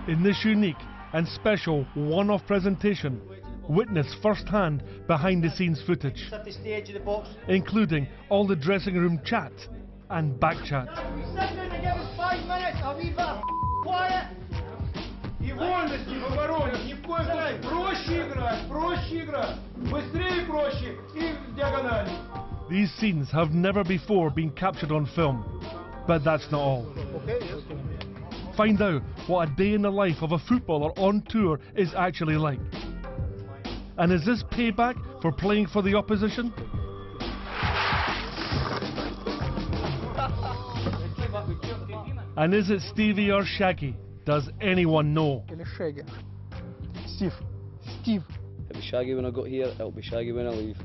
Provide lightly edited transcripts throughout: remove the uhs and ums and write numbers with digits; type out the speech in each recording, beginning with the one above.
In this unique and special one-off presentation, witness first-hand behind-the-scenes footage, including all the dressing room chat and back chat. Sit down and give us 5 minutes, a wee bit of quiet. И вольности в обороне, ни в коем случае. Проще играть, быстрее, проще и в диагонали. These scenes have never before been captured on film, but that's not all. Find out what a day in the life of a footballer on tour is actually like. And is this payback for playing for the opposition? And is it Stevie or Shaggy? Does anyone know? Или Shaggy. Steve. It'll be Shaggy when I got here, it'll be Shaggy when I leave.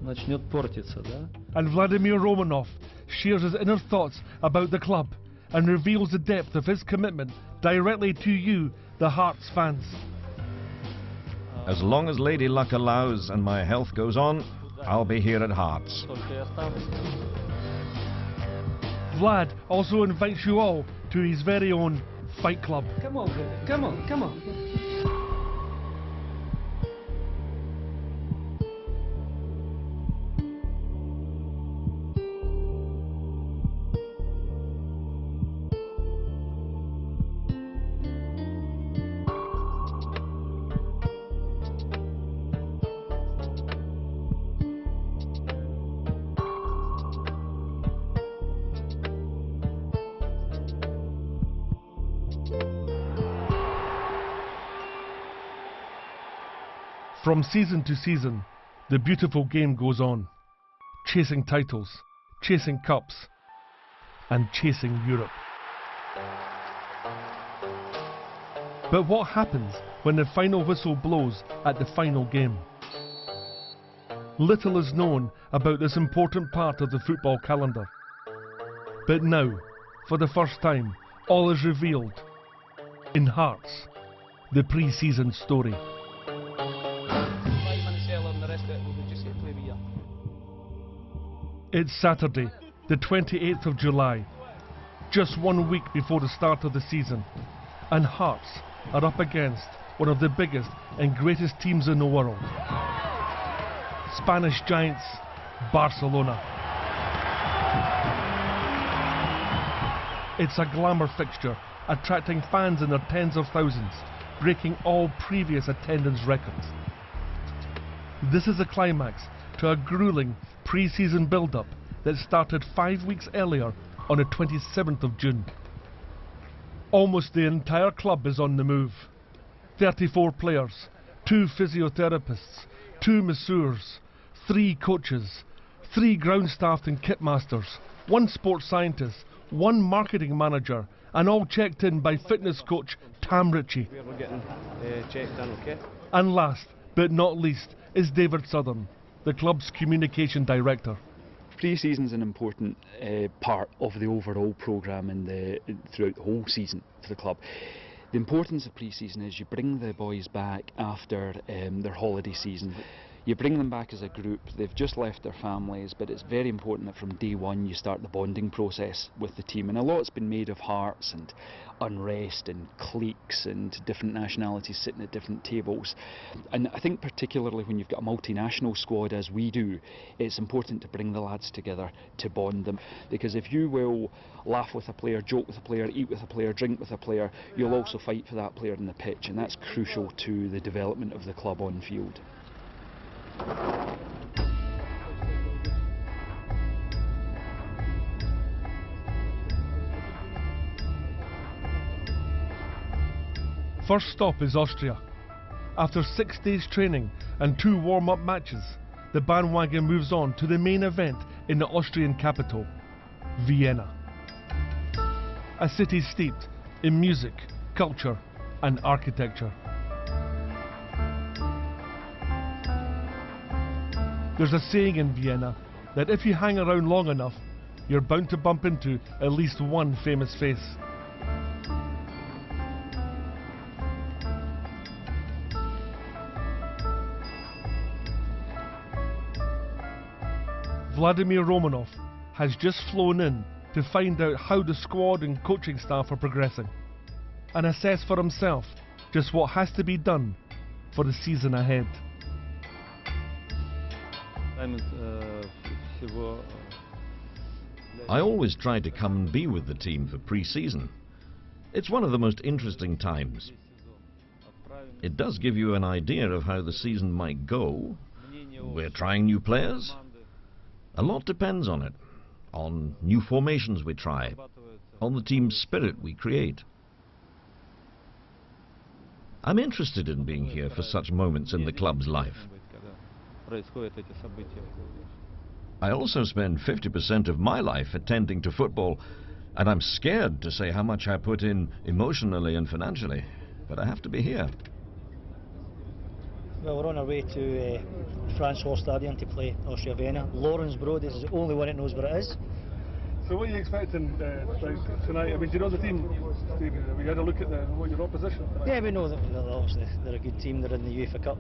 Начнет портиться, да? And Vladimir Romanov shares his inner thoughts about the club and reveals the depth of his commitment directly to you, the Hearts fans. As long as Lady Luck allows and my health goes on, I'll be here at Hearts. Vlad also invites you all to his very own Fight Club. Come on, baby. Come on. From season to season, the beautiful game goes on, chasing titles, chasing cups, and chasing Europe. But what happens when the final whistle blows at the final game? Little is known about this important part of the football calendar. But now, for the first time, all is revealed in Hearts, the pre-season story. It's Saturday, the 28th of July, just 1 week before the start of the season, and Hearts are up against one of the biggest and greatest teams in the world. Spanish giants, Barcelona. It's a glamour fixture, attracting fans in their tens of thousands, breaking all previous attendance records. This is a climax to a grueling pre-season build-up that started 5 weeks earlier on the 27th of June. Almost the entire club is on the move. 34 players, 2 physiotherapists, 2 masseurs, 3 coaches, 3 ground staff and kit masters, 1 sports scientist, 1 marketing manager, and all checked in by fitness coach Tam Ritchie. We're getting checked in, okay? And last but not least is David Southern, the club's communication director. Pre-season is an important part of the overall programme throughout the whole season for the club. The importance of pre-season is you bring the boys back after their holiday season. You bring them back as a group. They've just left their families, but it's very important that from day one you start the bonding process with the team. And a lot's been made of hearts and unrest and cliques and different nationalities sitting at different tables. And I think particularly when you've got a multinational squad as we do, it's important to bring the lads together to bond them. Because if you will laugh with a player, joke with a player, eat with a player, drink with a player, you'll also fight for that player on the pitch, and that's crucial to the development of the club on field. First stop is Austria. After 6 days training and 2 warm-up matches, the bandwagon moves on to the main event in the Austrian capital, Vienna. A city steeped in music, culture and architecture. There's a saying in Vienna that if you hang around long enough, you're bound to bump into at least one famous face. Vladimir Romanov has just flown in to find out how the squad and coaching staff are progressing. and assess for himself just what has to be done for the season ahead. I always try to come and be with the team for pre-season. It's one of the most interesting times. It does give you an idea of how the season might go. We're trying new players. A lot depends on it, on new formations we try, on the team spirit we create. I'm interested in being here for such moments in the club's life. I also spend 50% of my life attending to football, and I'm scared to say how much I put in emotionally and financially, but I have to be here. Well, we're on our way to Franz-Hall Stadium to play Austria Vienna. Lawrence Broad is the only one that knows what it is. So what are you expecting tonight? I mean, do you know the team, Stephen? Have you had a look at your opposition tonight? Yeah, we know that obviously they're a good team. They're in the UEFA Cup.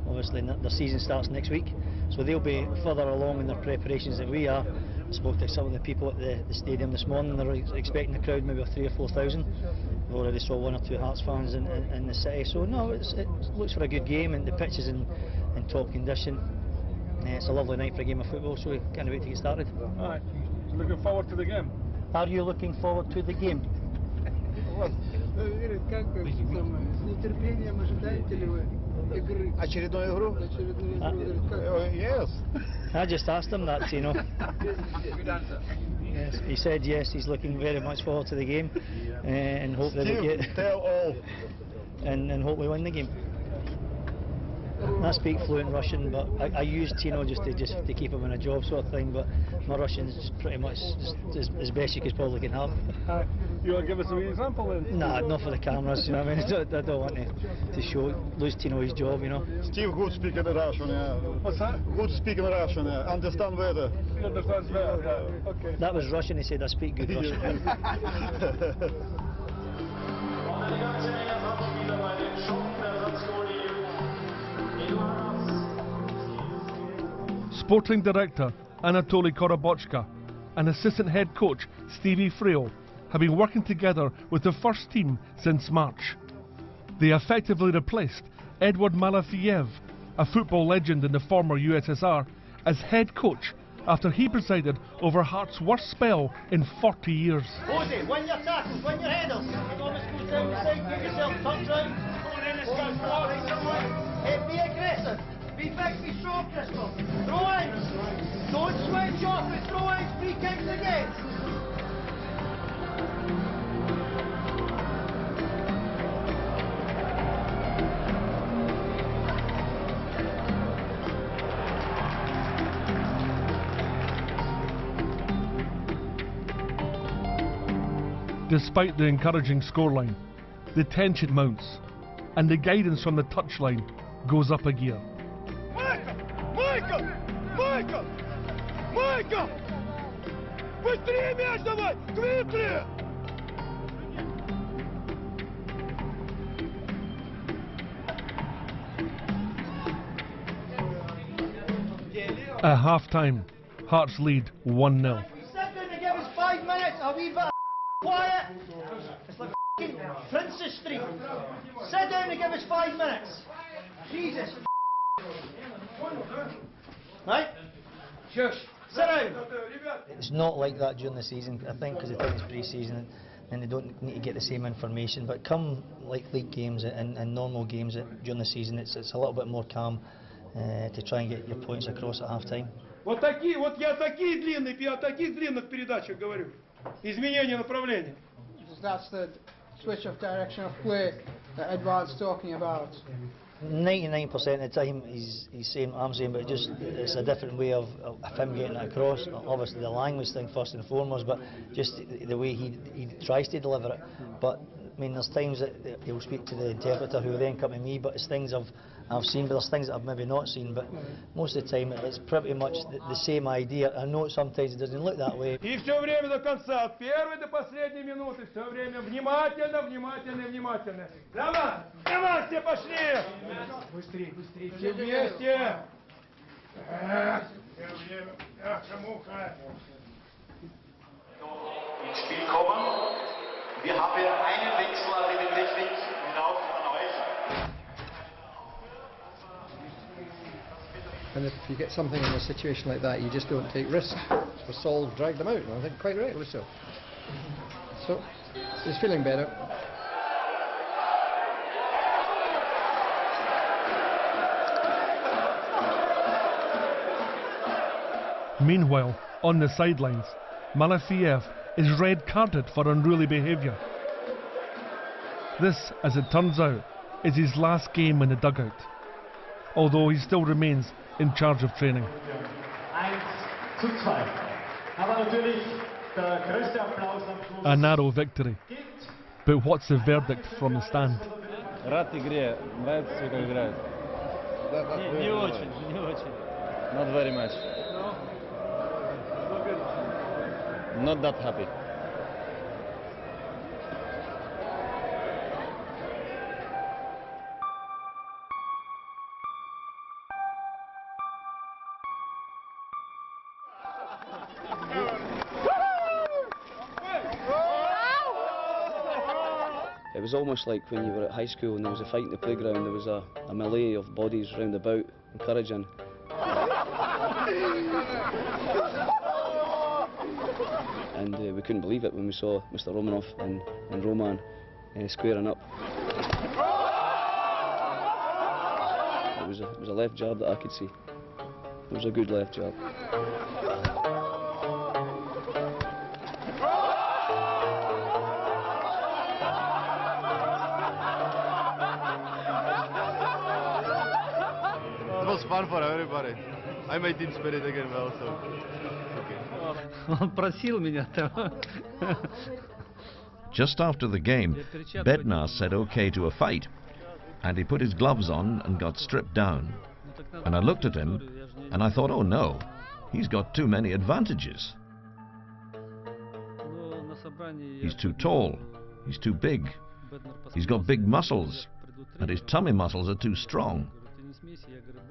Obviously, their season starts next week, so they'll be further along in their preparations than we are. I spoke to some of the people at the stadium this morning. They're expecting a crowd maybe of 3,000 or 4,000. We already saw 1 or 2 Hearts fans in the city. So no, it looks for a good game, and the pitch is in top condition. It's a lovely night for a game of football, so we can't wait to get started. All right. So looking forward to the game. Are you looking forward to the game? Очередную игру? Yes. I just asked him that, Tino. Yes, he said yes, he's looking very much forward to the game, and hope that we get. Tell all. And hope we win the game. I speak fluent Russian, but I use Tino just to keep him in a job sort of thing. But my Russian is pretty much just as basic as probably can have. You want to give us an example then? Nah, not for the cameras. You know what I mean? I don't want to lose Tino his job. You know. Steve, good speaking Russian. Yeah. What's that? Good speaking Russian. Yeah. Understand better. He understands better. Yeah. Okay. That was Russian. He said I speak good Russian. Sporting Director Anatoly Korobochka and Assistant Head Coach Stevie Freo have been working together with the first team since March. They effectively replaced Edward Malafiev, a football legend in the former USSR, as head coach after he presided over Hearts' worst spell in 40 years. Jose, win your tackles, win your headers. Thomas goes down the side, get yourself tucked round. Be aggressive. Be big, be strong, Crystal. Throw-ins. Don't switch off it. Throw-ins, free kicks again. Despite the encouraging scoreline, the tension mounts, and the guidance from the touchline goes up a gear. Майкл! Майкл! Быстрее мяч давай! Дмитрий! At half-time, Hearts lead 1-0. Sit down and give us 5 minutes, a wee bit of quiet. It's like Princess Street. Sit down and give us 5 minutes. Jesus. Right? Shush. Sit down. It's not like that during the season, I think, because it's pre-season and they don't need to get the same information. But come like league games and normal games during the season, it's a little bit more calm to try and get your points across at half-time. Вот я такие длинные, о таких длинных передачах говорю. Изменение направления. That's the switch of direction of play that Edward's talking about. 99% of the time he's saying what I'm saying, but it's a different way of him getting it across. Obviously the language thing first and foremost, but just the way he tries to deliver it. But I mean, there's times that he'll speak to the interpreter who will then come to me, but it's things I've seen, but there's things that I've maybe not seen. But most of the time it's pretty much the same idea. I know sometimes it doesn't look that way. И все время до конца, от первой до последней минуты, все время внимательно. Давай, все пошли! Быстрее, все вместе! Все время, муха! Ins Spiel kommen. Wir haben einen Wechsel And if you get something in a situation like that, you just don't take risks. So Saul dragged them out, and I think quite rightly so. So he's feeling better. Meanwhile, on the sidelines, Malafiev is red carded for unruly behaviour. This, as it turns out, is his last game in the dugout, although he still remains in charge of training. 1:2. Aber natürlich der größte Applaus am Schluss. A narrow victory. But what's the verdict from the stand? Рад игре. Нравится все, как играют. Не очень, не очень. Not very much. Not that happy. It was almost like when you were at high school and there was a fight in the playground, there was a melee of bodies round about, encouraging. And we couldn't believe it when we saw Mr. Romanov and Roman squaring up. It was a left jab that I could see. It was a good left jab. It was fun for everybody. I made team spirit again well, so okay. Он просил меня там. Just after the game, Bednar said okay to a fight, and he put his gloves on and got stripped down. And I looked at him, and I thought, oh no, he's got too many advantages. He's too tall, he's too big, he's got big muscles, and his tummy muscles are too strong.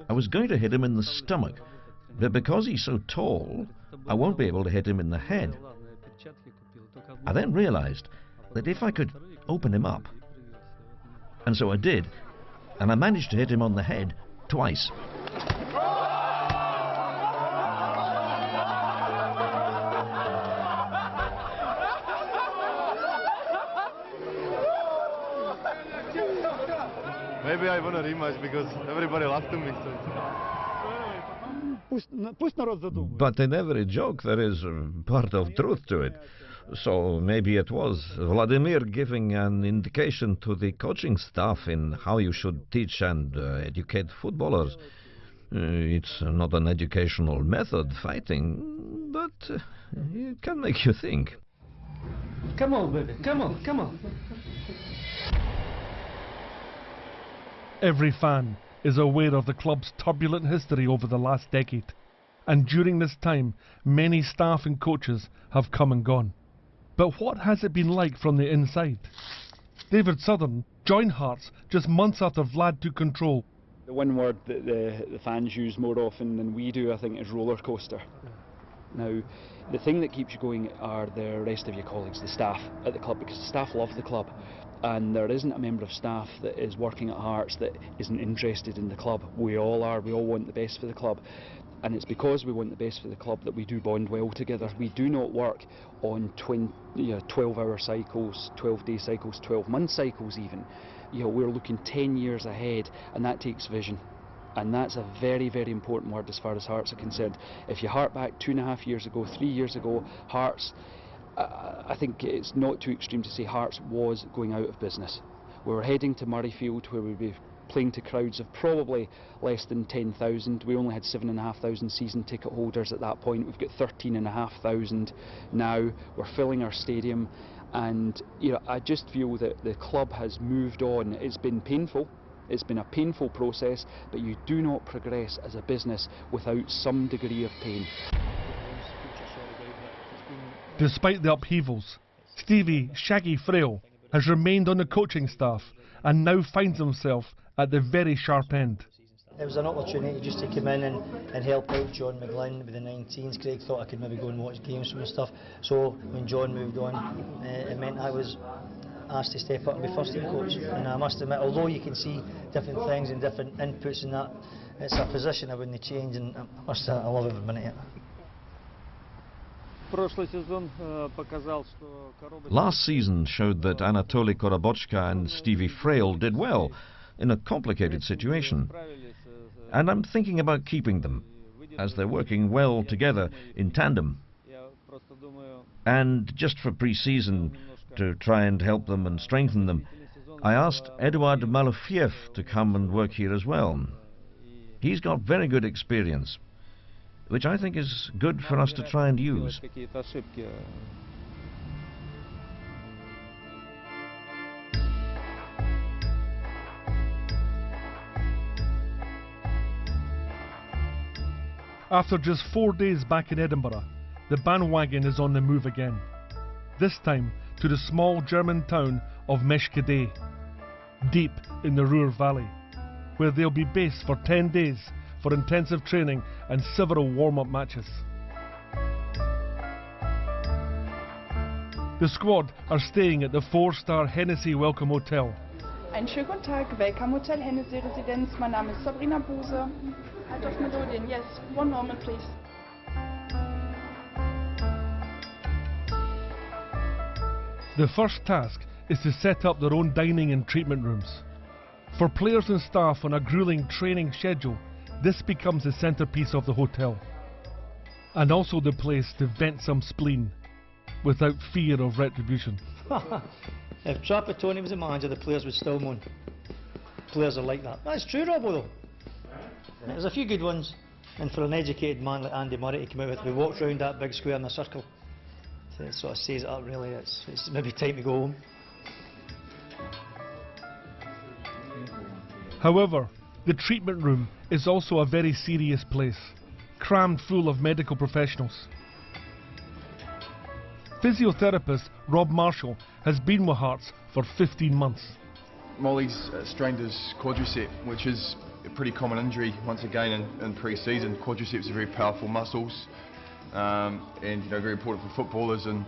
I was going to hit him in the stomach, but because he's so tall, I won't be able to hit him in the head. I then realized that if I could open him up, and so I did, and I managed to hit him on the head twice. Maybe I want a rematch because everybody lost to me. But in every joke there is part of truth to it. So maybe it was Vladimir giving an indication to the coaching staff in how you should teach and educate footballers. It's not an educational method, fighting, but it can make you think. Come on, baby, come on, come on. Every fan is aware of the club's turbulent history over the last decade, and during this time many staff and coaches have come and gone. But what has it been like from the inside? David Southern joined Hearts just months after Vlad took control. The one word that the fans use more often than we do, I think, is roller coaster. Now, the thing that keeps you going are the rest of your colleagues, the staff at the club, because the staff love the club. And there isn't a member of staff that is working at Hearts that isn't interested in the club. We all are, we all want the best for the club. And it's because we want the best for the club that we do bond well together. We do not work on 12-hour cycles, 12-day cycles, 12-month cycles even. We're looking 10 years ahead, and that takes vision. And that's a very, very important word as far as Hearts are concerned. If you hark back 2.5 years ago, 3 years ago, Hearts, I think it's not too extreme to say Hearts was going out of business. We were heading to Murrayfield, where we'd be playing to crowds of probably less than 10,000. We only had 7,500 season ticket holders at that point. We've got 13,500 now. We're filling our stadium, and I just feel that the club has moved on. It's been painful. It's been a painful process, but you do not progress as a business without some degree of pain. Despite the upheavals, Stevie Shaggy Frail has remained on the coaching staff and now finds himself at the very sharp end. It was an opportunity just to come in and help out John McGlynn with the 19s. Craig thought I could maybe go and watch games from and stuff. So when John moved on, it meant I was asked to step up and be first team coach. And I must admit, although you can see different things and different inputs in that, it's a position I wouldn't change, and I love every minute of it. Last season showed that Anatoly Korobochka and Stevie Frail did well in a complicated situation. And I'm thinking about keeping them, as they're working well together in tandem. And just for pre-season, to try and help them and strengthen them, I asked Eduard Malofiev to come and work here as well. He's got very good experience, which I think is good for us to try and use. After just 4 days back in Edinburgh, the bandwagon is on the move again. This time to the small German town of Meschede, deep in the Ruhr Valley, where they'll be based for 10 days for intensive training and several warm-up matches. The squad are staying at the 4-star Hennessy Welcome Hotel. Einen schönen guten Tag, Welcome Hotel Hennessy Residenz. Mein Name ist Sabrina Buse. Halt auf Melodien, yes. One moment, please. The first task is to set up their own dining and treatment rooms. For players and staff on a grueling training schedule, this becomes the centrepiece of the hotel. And also the place to vent some spleen, without fear of retribution. If Trapattoni was a manager, the players would still moan. Players are like that. That's true, Robbo, though. There's a few good ones, and for an educated man like Andy Murray to come out with, we walked round that big square in a circle. So it sort of says it up, really. It's maybe time to go home. However, the treatment room is also a very serious place, crammed full of medical professionals. Physiotherapist Rob Marshall has been with Hearts for 15 months. Molly's strained his quadricep, which is a pretty common injury once again in pre-season. Quadriceps are very powerful muscles, and very important for footballers. And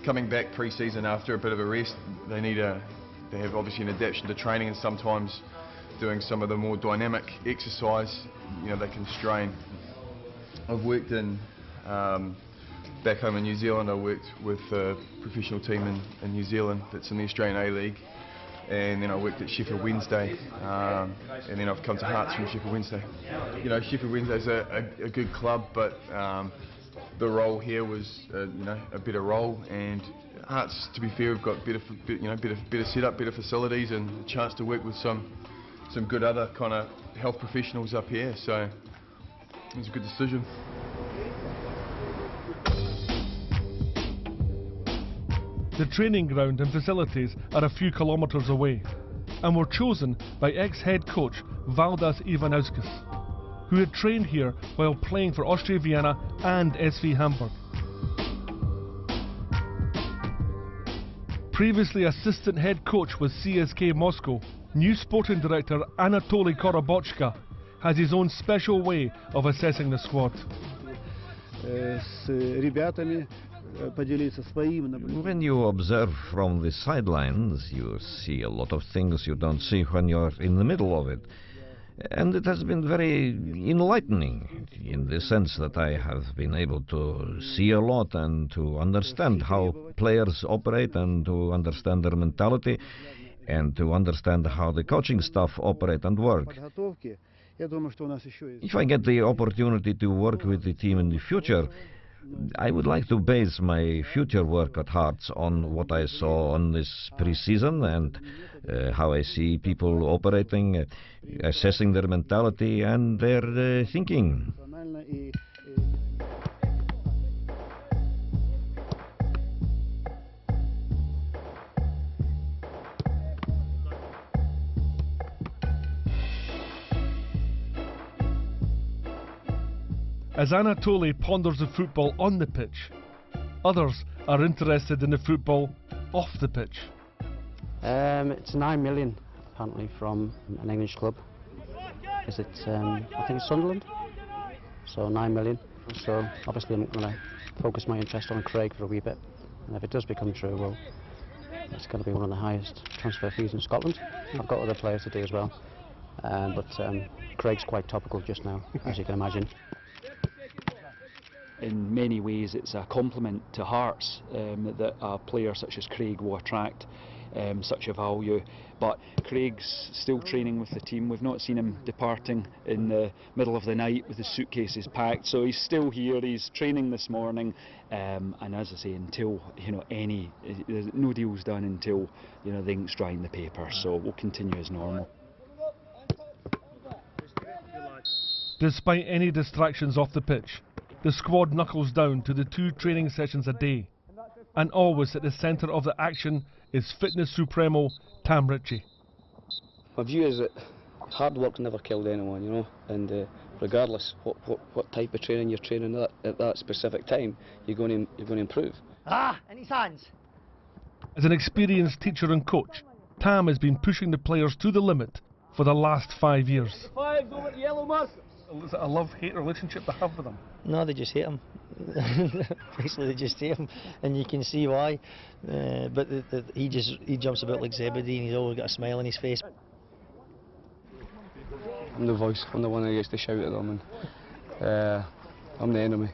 coming back pre-season after a bit of a rest, they have obviously an adaptation to training, and sometimes doing some of the more dynamic exercise, they can strain. I've worked in back home in New Zealand. I worked with a professional team in New Zealand that's in the Australian A-League, and then I worked at Sheffield Wednesday, and then I've come to Hearts from Sheffield Wednesday. Sheffield Wednesday's a good club, but the role here was a better role, and Hearts, to be fair, we've got better setup, better facilities, and a chance to work with some good other kind of health professionals up here, so it was a good decision. The training ground and facilities are a few kilometres away, and were chosen by ex-head coach Valdas Ivanauskas, who had trained here while playing for Austria Vienna and SV Hamburg. Previously assistant head coach with CSK Moscow, new sporting director Anatoly Korobochka has his own special way of assessing the squad. When you observe from the sidelines, you see a lot of things you don't see when you're in the middle of it. And it has been very enlightening in the sense that I have been able to see a lot and to understand how players operate and to understand their mentality and to understand how the coaching staff operate and work. If I get the opportunity to work with the team in the future, I would like to base my future work at Hearts on what I saw on this pre-season and how I see people operating, assessing their mentality and their thinking. As Anatoly ponders the football on the pitch, others are interested in the football off the pitch. It's 9 million apparently from an English club. Is it? I think it's Sunderland. So 9 million. So obviously I'm going to focus my interest on Craig for a wee bit. And if it does become true, well, it's going to be one of the highest transfer fees in Scotland. I've got other players to do as well, but Craig's quite topical just now, as you can imagine. In many ways it's a compliment to Hearts that a player such as Craig will attract such a value, but Craig's still training with the team. We've not seen him departing in the middle of the night with his suitcases packed, so he's still here, he's training this morning, and as I say, until there's no deal's done until the ink's dry in the paper, so we'll continue as normal. Despite any distractions off the pitch, the squad knuckles down to the 2 training sessions a day, and always at the centre of the action is fitness supremo Tam Ritchie. My view is that hard work never killed anyone, and regardless what type of training you're training at that specific time, you're going to improve. In his hands. As an experienced teacher and coach, Tam has been pushing the players to the limit for the last 5 years. 5 over yellow mark. Is it a love-hate relationship to have with him? No, they just hate him. Basically, they just hate him, and you can see why. But he jumps about like Zebedee, and he's always got a smile on his face. I'm the voice. I'm the one who gets to shout at them, and I'm the enemy,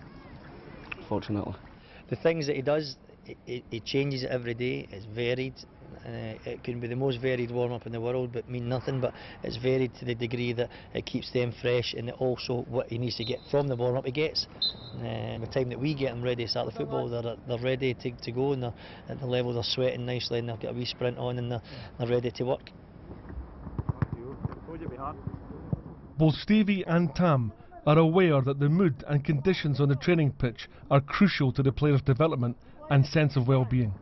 fortunately. The things that he does, he changes it every day. It's varied. It can be the most varied warm-up in the world but mean nothing, but it's varied to the degree that it keeps them fresh, and also what he needs to get from the warm-up he gets. The time that we get them ready to start the football, they're ready to go, and they're at the level they're sweating nicely, and they've got a wee sprint on, and they're ready to work. Both Stevie and Tam are aware that the mood and conditions on the training pitch are crucial to the players' development and sense of well-being.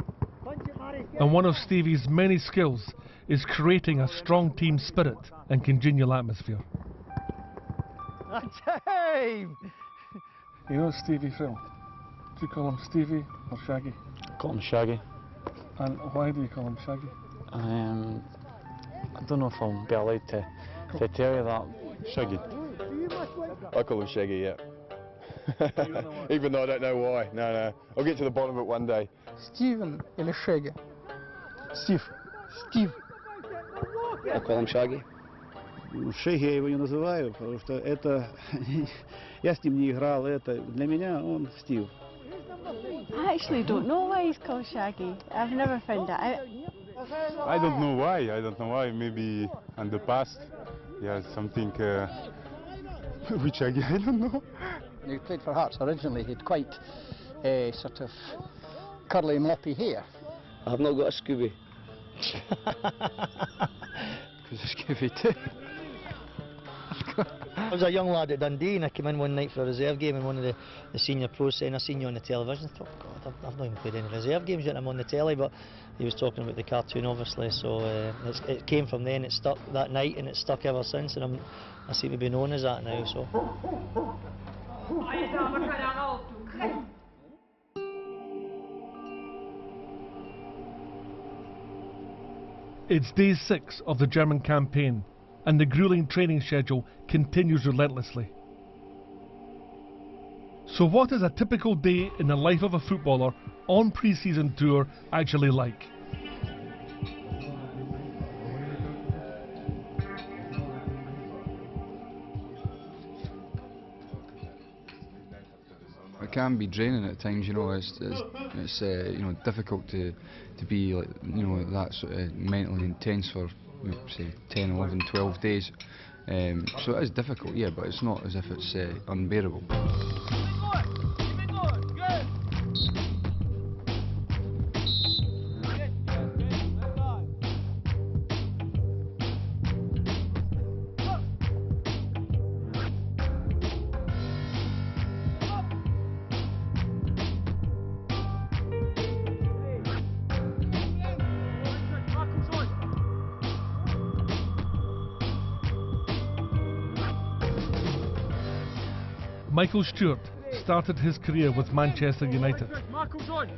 And one of Stevie's many skills is creating a strong team spirit and congenial atmosphere. Time! You know Stevie Frill? Do you call him Stevie or Shaggy? Call him Shaggy. And why do you call him Shaggy? I don't know if I'll be allowed to tell you that. Shaggy. I call him Shaggy, yeah. Even though I don't know why. No. I'll get to the bottom of it one day. Steven или Shaggy? Steve. I call him Shaggy. Шеги я его не называю, потому что это я с ним не играл, это для меня он Стив. I actually don't know why he's called Shaggy. I've never found that out. I don't know why. Maybe in the past, yeah, something with Shaggy. I don't know. When he played for Hearts originally, he had quite sort of curly, moppy hair. I have not got a Scooby. Because of Scooby too. I was a young lad at Dundee, and I came in one night for a reserve game, and one of the senior pros saying, "I seen you on the television." I thought, God, I've not even played any reserve games yet, I'm on the telly, but he was talking about the cartoon, obviously, so it came from then, it stuck that night, and it's stuck ever since, and I seem to be known as that now, so. It's day 6 of the German campaign, and the grueling training schedule continues relentlessly. So what is a typical day in the life of a footballer on pre-season tour actually like? It can be draining at times, it's difficult to be like, that sort of mentally intense for say 10, 11, 12 days. So it is difficult, yeah, but it's not as if it's unbearable. Michael Stewart started his career with Manchester United,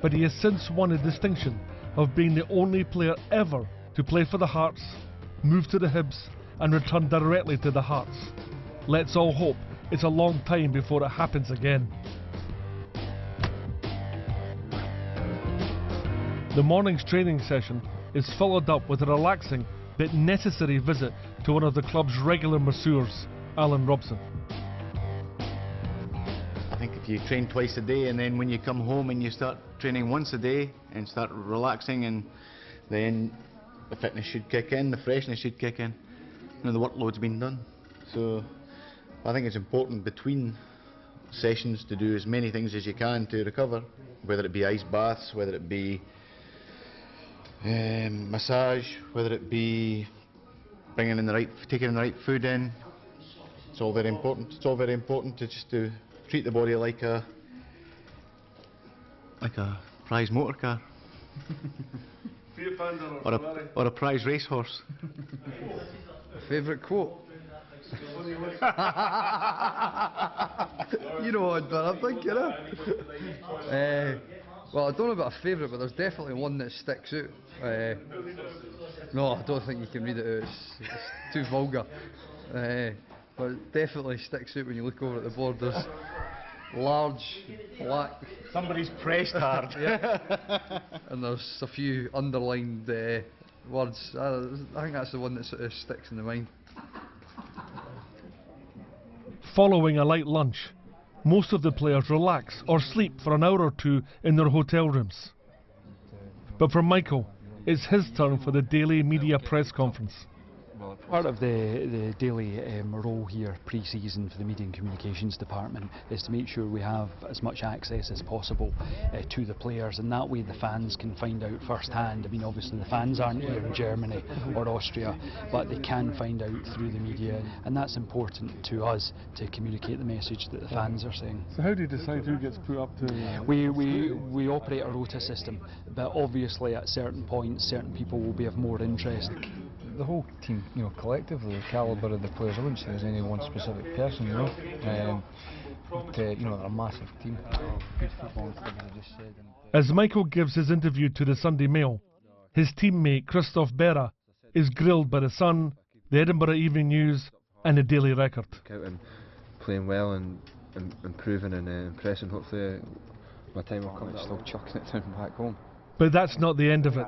but he has since won the distinction of being the only player ever to play for the Hearts, move to the Hibs and return directly to the Hearts. Let's all hope it's a long time before it happens again. The morning's training session is followed up with a relaxing but necessary visit to one of the club's regular masseurs, Alan Robson. I think if you train twice a day and then when you come home and you start training once a day and start relaxing, and then the fitness should kick in, the freshness should kick in. You know, the workload's been done. So I think it's important between sessions to do as many things as you can to recover, whether it be ice baths, whether it be massage, whether it be taking the right food in. It's all very important. It's all very important to just to treat the body like a prize motor car. or a prize racehorse. Favourite quote? You know what I'm thinking of. Well, I don't know about a favourite, but there's definitely one that sticks out. No, I don't think you can read it out. It's too vulgar. But it definitely sticks out when you look over at the board. There's large black. Somebody's pressed hard. Yeah. And there's a few underlined words. I think that's the one that sort of sticks in the mind. Following a light lunch, most of the players relax or sleep for an hour or two in their hotel rooms. But for Michael, it's his turn for the daily media press conference. Part of the daily role here pre-season for the Media and Communications Department is to make sure we have as much access as possible to the players, and that way the fans can find out firsthand. I mean, obviously the fans aren't here in Germany or Austria, but they can find out through the media, and that's important to us to communicate the message that the fans are saying. So how do you decide who gets put up to... We operate a rota system, but obviously at certain points certain people will be of more interest. The whole team, you know, collectively, the calibre of the players, I wouldn't say there's any one specific person, you know. You know, they're a massive team. Good football club, as I just said. As Michael gives his interview to the Sunday Mail, his teammate Christoph Berra is grilled by the Sun, the Edinburgh Evening News and the Daily Record. Out and playing well and improving and impressing. Hopefully my time will come to still chucking it down back home. But that's not the end of it.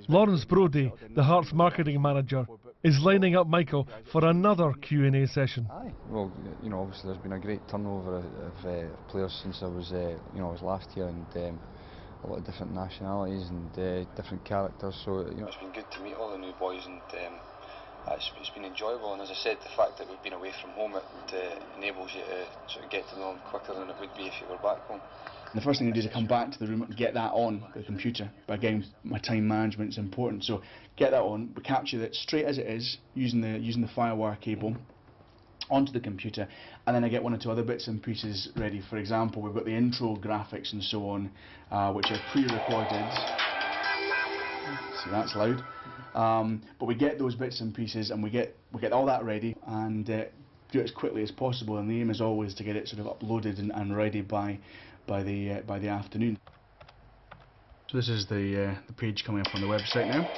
Lawrence Brodie, the Hearts marketing manager, is lining up Michael for another Q&A session. Well, you know, obviously there's been a great turnover of players since I was, you know, I was last year, and a lot of different nationalities and different characters. So you know, it's been good to meet all the new boys, and it's been enjoyable. And as I said, the fact that we've been away from home, it enables you to sort of get to know them quicker than it would be if you were back home. The first thing I do is I come back to the room and get that on the computer. But again, my time management is important, so get that on. We capture that straight as it is using the FireWire cable onto the computer, and then I get one or two other bits and pieces ready. For example, we've got the intro graphics and so on, which are pre-recorded. So that's loud. But we get those bits and pieces, and we get all that ready, and do it as quickly as possible. And the aim is always to get it sort of uploaded and ready by the afternoon. So this is the page coming up on the website now.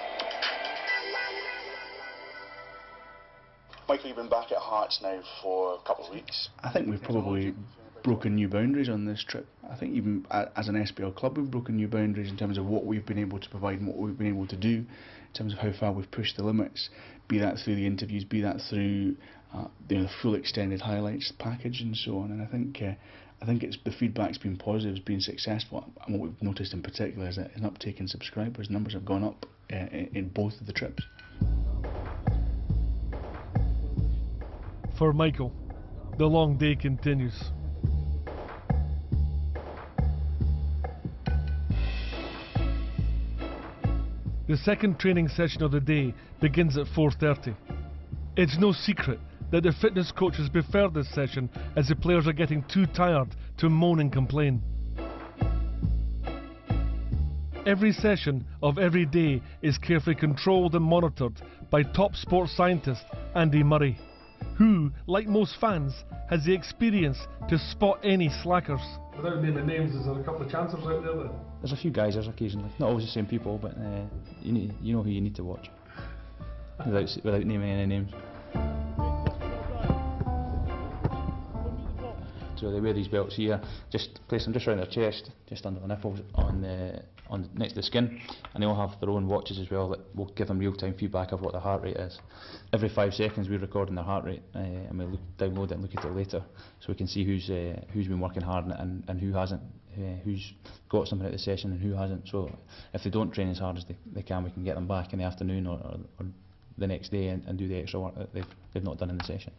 Michael, you've been back at Hearts now for a couple of weeks. I think we've probably broken new boundaries on this trip. I think even as an SPL club we've broken new boundaries in terms of what we've been able to provide and what we've been able to do, in terms of how far we've pushed the limits, be that through the interviews, be that through the full extended highlights package and so on. And I think the feedback's been positive, it's been successful, and what we've noticed in particular is that an uptake in subscribers. Numbers have gone up in both of the trips. For Michael, the long day continues. The second training session of the day begins at 4:30. It's no secret that the fitness coaches prefer this session as the players are getting too tired to moan and complain. Every session of every day is carefully controlled and monitored by top sports scientist Andy Murray, who, like most fans, has the experience to spot any slackers. Without naming names, is there a couple of chancers out there then? There's a few geysers occasionally, not always the same people, but you know who you need to watch, without naming any names. So they wear these belts here, just place them just around their chest, just under the nipples, on next to the skin, and they all have their own watches as well that will give them real-time feedback of what their heart rate is. Every 5 seconds we're recording their heart rate, and we download it and look at it later, so we can see who's been working hard and who hasn't, who's got something out of the session and who hasn't. So if they don't train as hard as they can, we can get them back in the afternoon or the next day and do the extra work that they've not done in the session.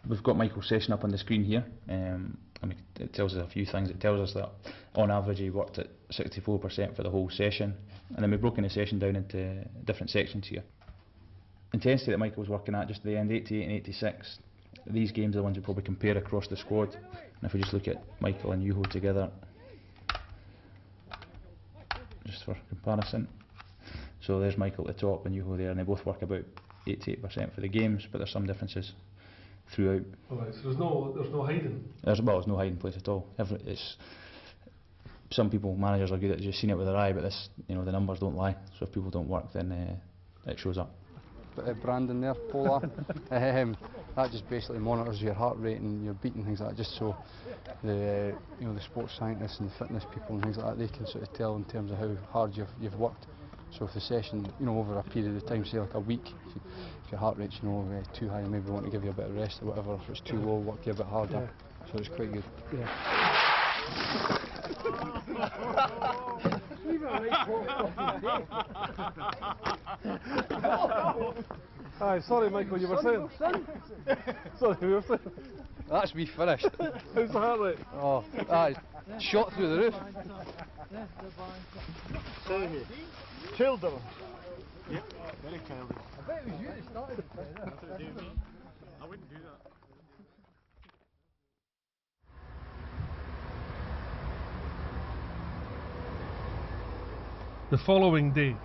We've got Michael's session up on the screen here. I mean, it tells us a few things. It tells us that on average he worked at 64% for the whole session, and then we've broken the session down into different sections here. Intensity that Michael was working at just at the end, 88 and 86. These games are the ones we probably compare across the squad, and if we just look at Michael and Juho together, just for comparison. So there's Michael at the top and Juho there, and they both work about 88% for the games, but there's some differences throughout. Alright, so there's no hiding? There's no hiding place at all. Some people, managers, are good at just seeing it with their eye, but this, the numbers don't lie. So if people don't work, then it shows up. Bit of branding there, Polar. That just basically monitors your heart rate and your beat and things like that, just so the the sports scientists and the fitness people and things like that, they can sort of tell in terms of how hard you've worked. So if the session, over a period of time, say like a week, if your heart rate's too high, maybe want to give you a bit of rest or whatever. If it's too low, work you a bit harder. Yeah. So it's quite good. Yeah. Aye, sorry Michael, you were saying? Sorry, you were saying? That's me finished. How's the heart rate? Oh, that is shot through the roof. Children. Yeah, very childish. I bet it was you that started it. I wouldn't do that. The following day,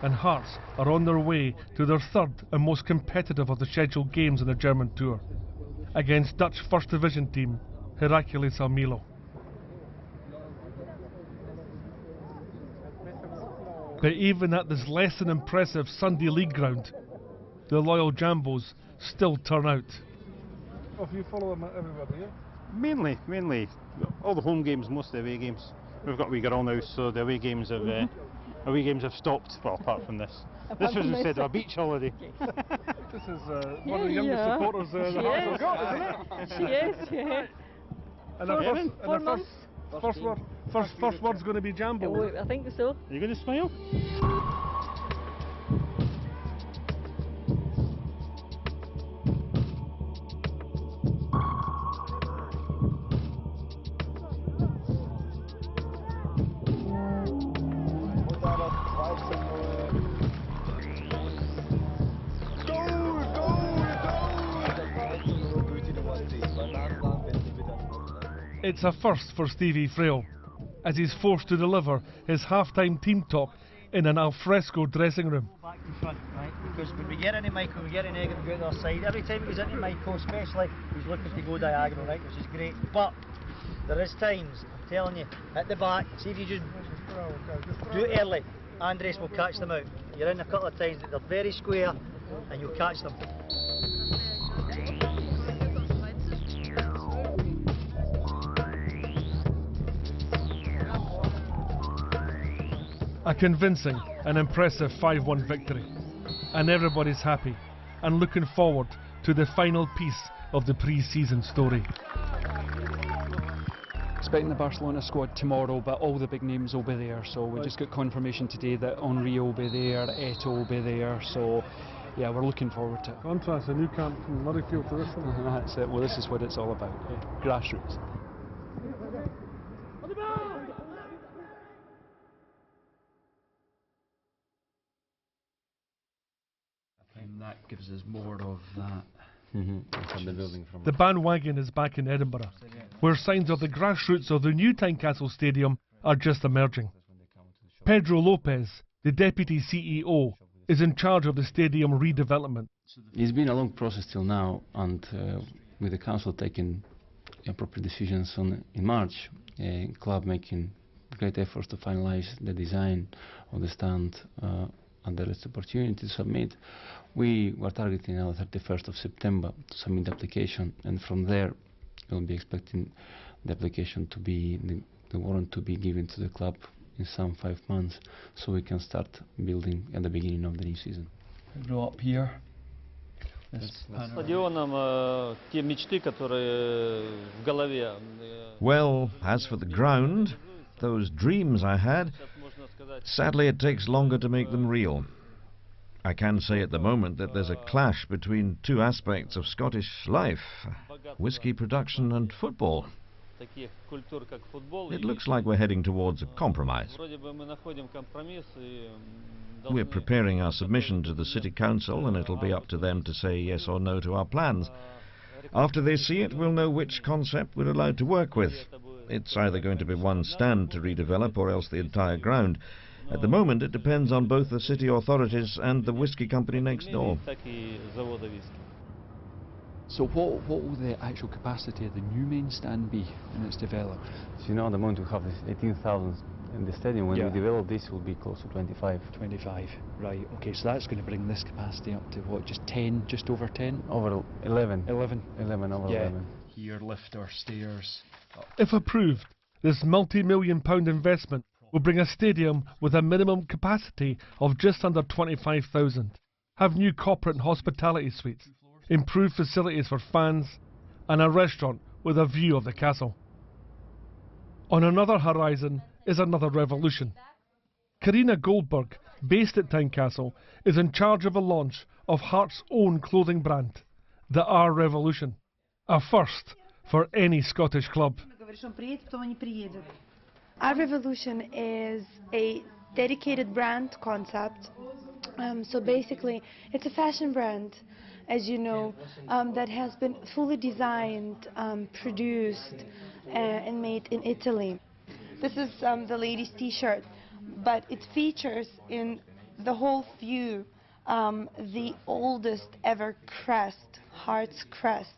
and Hearts are on their way to their third and most competitive of the scheduled games in the German tour, against Dutch First Division team Heracles Almelo. But even at this less than impressive Sunday League ground, the loyal Jambos still turn out. Oh, you follow them everybody, yeah? Mainly all the home games, most of the away games. We've got a wee girl now, so the away games have stopped. Well, apart from this. This was instead of a beach holiday. This is one of the youngest supporters the Hearts have got, isn't it? She is, yeah. And the first word's going to be Jambo. I think so. Are you going to smile? It's a first for Stevie Frail, as he's forced to deliver his half-time team talk in an alfresco dressing room. Back to front, right? Because when we get into Michael, we get into Egan, we go to the other side. Every time he goes into Michael, especially, he's looking to go diagonal, right? Which is great. But there is times, I'm telling you, at the back, see if you just do it early, Andres will catch them out. You're in a couple of times that they're very square, and you'll catch them. A convincing and impressive 5-1 victory, and everybody's happy and looking forward to the final piece of the pre-season story. Expecting the Barcelona squad tomorrow, but all the big names will be there, so we just got confirmation today that Henry will be there, Eto'o will be there, so yeah, we're looking forward to it. Contrast a new camp from Murrayfield to this one. That's it. Well, this is what it's all about, grassroots. And that gives us more of that. The bandwagon is back in Edinburgh, where signs of the grassroots of the new Tynecastle Stadium are just emerging. Pedro Lopez, the Deputy CEO, is in charge of the stadium redevelopment. It's been a long process till now, and with the council taking proper decisions in March, club making great efforts to finalise the design of the stand and there is the opportunity to submit. We were targeting now the 31st of September to submit the application, and from there we'll be expecting the application to be, the warrant to be given to the club in some 5 months, so we can start building at the beginning of the new season. I grew up here. Well, as for the ground, those dreams I had, sadly it takes longer to make them real. I can say at the moment that there's a clash between two aspects of Scottish life, whisky production and football. It looks like we're heading towards a compromise. We're preparing our submission to the City Council, and it'll be up to them to say yes or no to our plans. After they see it, we'll know which concept we're allowed to work with. It's either going to be one stand to redevelop or else the entire ground. At the moment, it depends on both the city authorities and the whisky company next door. So what will the actual capacity of the new main stand be when it's developed? So you know, at the moment we have this 18,000 in the stadium. When we develop this, it will be close to 25. 25, right. Okay, so that's going to bring this capacity up to what, just 10, just over 10? Over 11. 11? 11, over 11. Here, lift or stairs. If approved, this multi-million-pound investment will bring a stadium with a minimum capacity of just under 25,000, have new corporate and hospitality suites, improved facilities for fans, and a restaurant with a view of the castle. On another horizon is another revolution. Karina Goldberg, based at Tynecastle, is in charge of the launch of Hearts' own clothing brand, the R Revolution, a first for any Scottish club. R Revolution is a dedicated brand concept. So basically, it's a fashion brand, as you know, that has been fully designed, produced, and made in Italy. This is the ladies' t-shirt, but it features in the whole view the oldest ever crest, Hearts crest,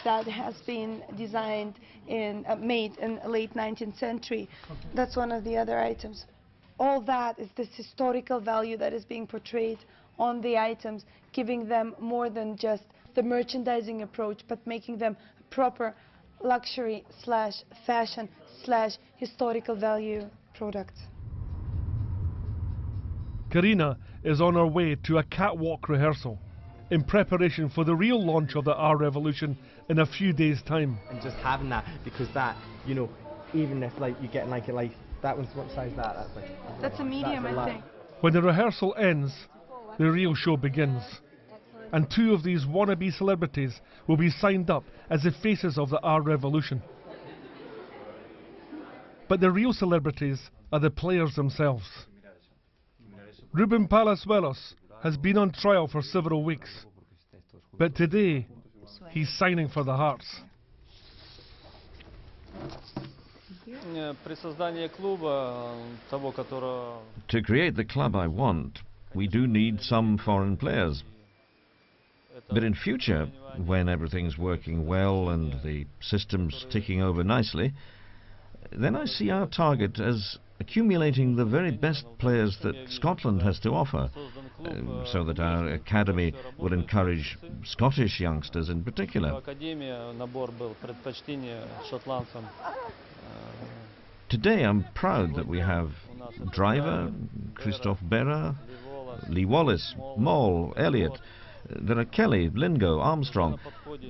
that has been designed in, made in the late 19th century. That's one of the other items. All that is this historical value that is being portrayed on the items, giving them more than just the merchandising approach, but making them proper luxury slash fashion slash historical value products. Karina is on her way to a catwalk rehearsal in preparation for the real launch of the R Revolution in a few days' time. And just having that, because that, you know, even if like you get like that one's what size that? That's like. That's a medium, I think. When the rehearsal ends, the real show begins. And two of these wannabe celebrities will be signed up as the faces of the R Revolution. But the real celebrities are the players themselves. Ruben Palazuelos has been on trial for several weeks, but today he's signing for the Hearts. To create the club I want, we do need some foreign players. But in future, when everything's working well and the system's ticking over nicely, then I see our target as accumulating the very best players that Scotland has to offer, so that our academy will encourage Scottish youngsters in particular. Today I'm proud that we have Driver, Christophe Berra, Lee Wallace, Moll, Elliott. There are Kelly, Lingo, Armstrong.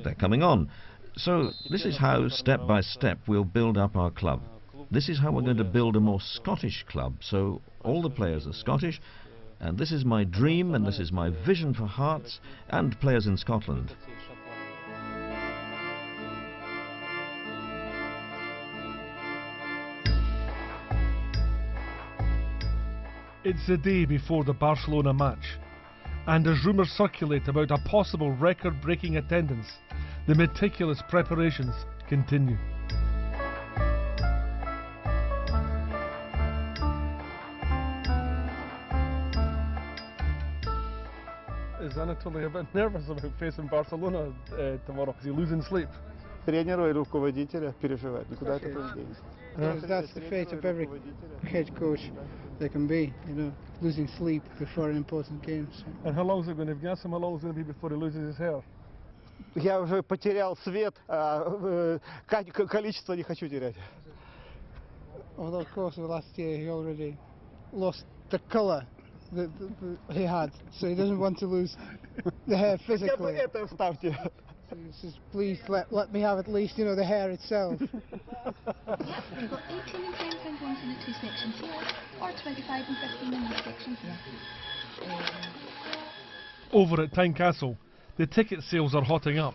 They're coming on. So this is how, step by step, we'll build up our club. This is how we're going to build a more Scottish club. So all the players are Scottish, and this is my dream, and this is my vision for Hearts and players in Scotland. It's the day before the Barcelona match, and as rumours circulate about a possible record-breaking attendance, the meticulous preparations continue. Is Anatoly a bit nervous about facing Barcelona tomorrow? Is he losing sleep? Тренеру и руководителя переживать, никуда это не денется. That's the fate of every head coach they can be, you know, losing sleep before important games. And how long is it going to be? Ask him how long it's going to be before he loses his hair. Я уже потерял цвет, количество не хочу терять. Although of course last year he already lost the colour that he had, so he doesn't want to lose the hair physically. Это вставьте. So he says, please let me have at least, you know, the hair itself. We've got 18 and 10 pound ones in the 2 sections here, or 25 and 15 in the section here. Over at Tynecastle, the ticket sales are hotting up,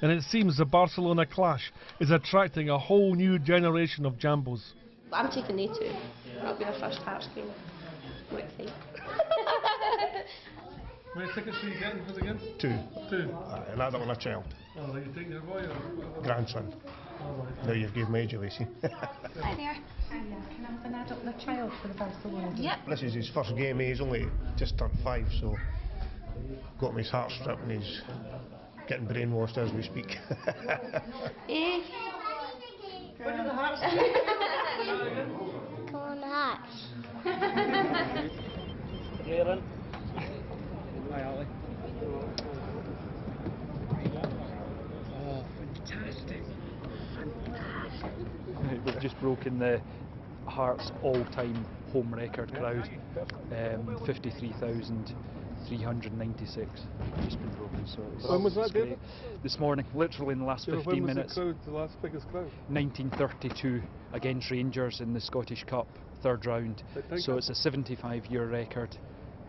and it seems the Barcelona clash is attracting a whole new generation of Jambos. I'm taking A2. That'll be our first Hearts game. What do you think? How many tickets are you getting for the game? 2. 2. And I don't want a child. Oh, are you taking your boy or? Grandson. Alright. Now you've given me age, Lacey. Hi there. Can I have an adult and a child for the Barcelona game? Yep. This is his first game. He's only just turned 5, so got him his heart stripped and he's getting brainwashed as we speak. Eh? What are the Hearts? Come on, the Hearts. Aaron. Hi, Ollie. Oh, fantastic. We've just broken the Hearts all-time home record crowd. 53,396 just been broken. So When was that, it's great. David? This morning, literally in the last 15 when was minutes. the crowd, the last biggest crowd? 1932 against Rangers in the Scottish Cup, 3rd round. So it's a 75-year record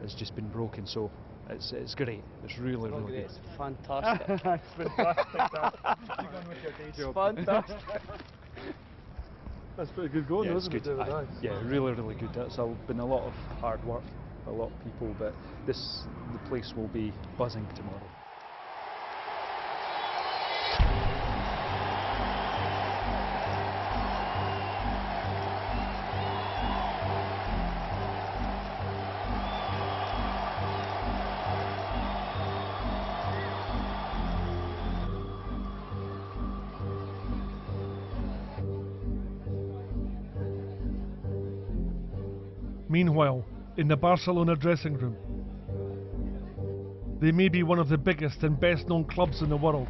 that's just been broken. So it's great. It's really, really good. It's fantastic. It's fantastic. You're going with your day It's job. fantastic. That's pretty good going, Yeah, it's isn't it, good. David? Aye. Yeah, really, really good. That's been a lot of hard work, a lot of people, but the place will be buzzing tomorrow. Meanwhile, in the Barcelona dressing room, they may be one of the biggest and best known clubs in the world,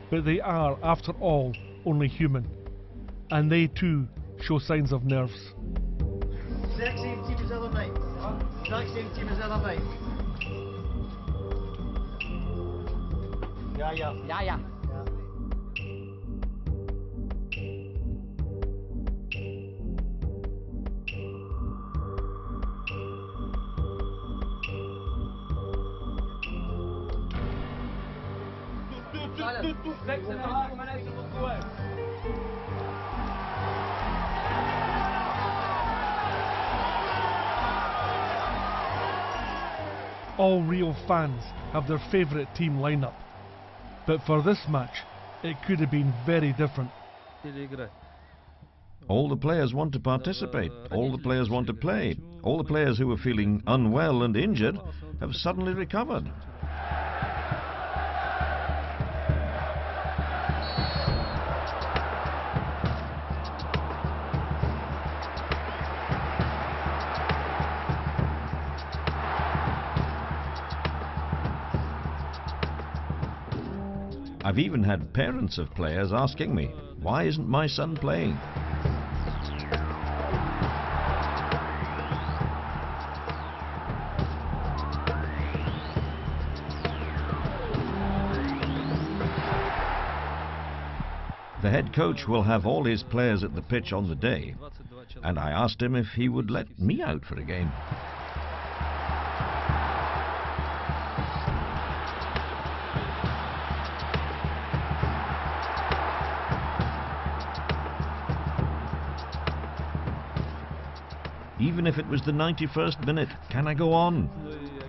but they are, after all, only human. And they too show signs of nerves. Exact same team as the other night. Exact same team as the other night. Yeah. All real fans have their favourite team lineup, but for this match, it could have been very different. All the players want to participate, all the players want to play, all the players who were feeling unwell and injured have suddenly recovered. I've even had parents of players asking me, why isn't my son playing? The head coach will have all his players at the pitch on the day, and I asked him if he would let me out for a game. Even if it was the 91st minute, can I go on?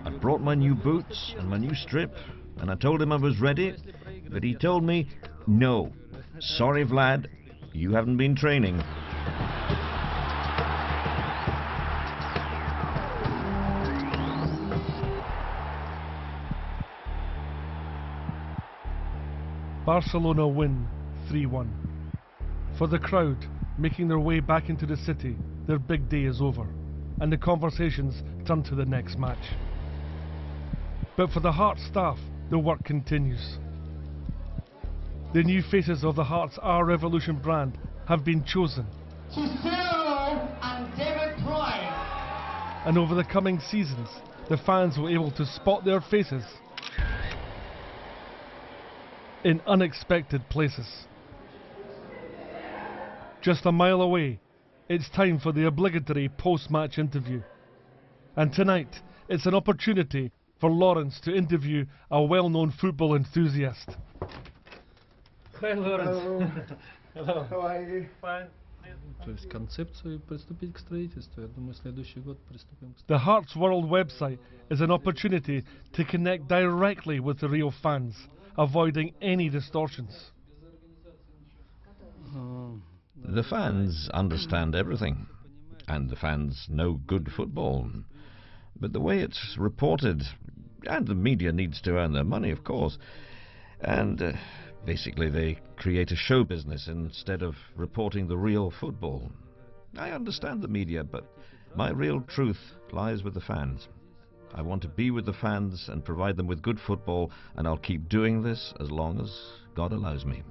I brought my new boots and my new strip, and I told him I was ready, but he told me, no, sorry Vlad, you haven't been training. Barcelona win 3-1. For the crowd, making their way back into the city, their big day is over, and the conversations turn to the next match. But for the Hearts staff, the work continues. the new faces of the Hearts Our Revolution brand have been chosen. And David Prime. And over the coming seasons, the fans will be able to spot their faces in unexpected places. Just a mile away, it's time for the obligatory post-match interview. And tonight, it's an opportunity for Lawrence to interview a well-known football enthusiast. Hi, Lawrence. Hello. Hello. How are you? Fine. То есть концепцию приступить к строительству. Я думаю, следующий год приступим к The Hearts World website is an opportunity to connect directly with the real fans, avoiding any distortions. The fans understand everything, and the fans know good football. But the way it's reported, and the media needs to earn their money, of course, and basically they create a show business instead of reporting the real football. I understand the media, but my real truth lies with the fans. I want to be with the fans and provide them with good football, and I'll keep doing this as long as God allows me.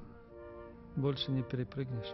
Больше не перепрыгнешь.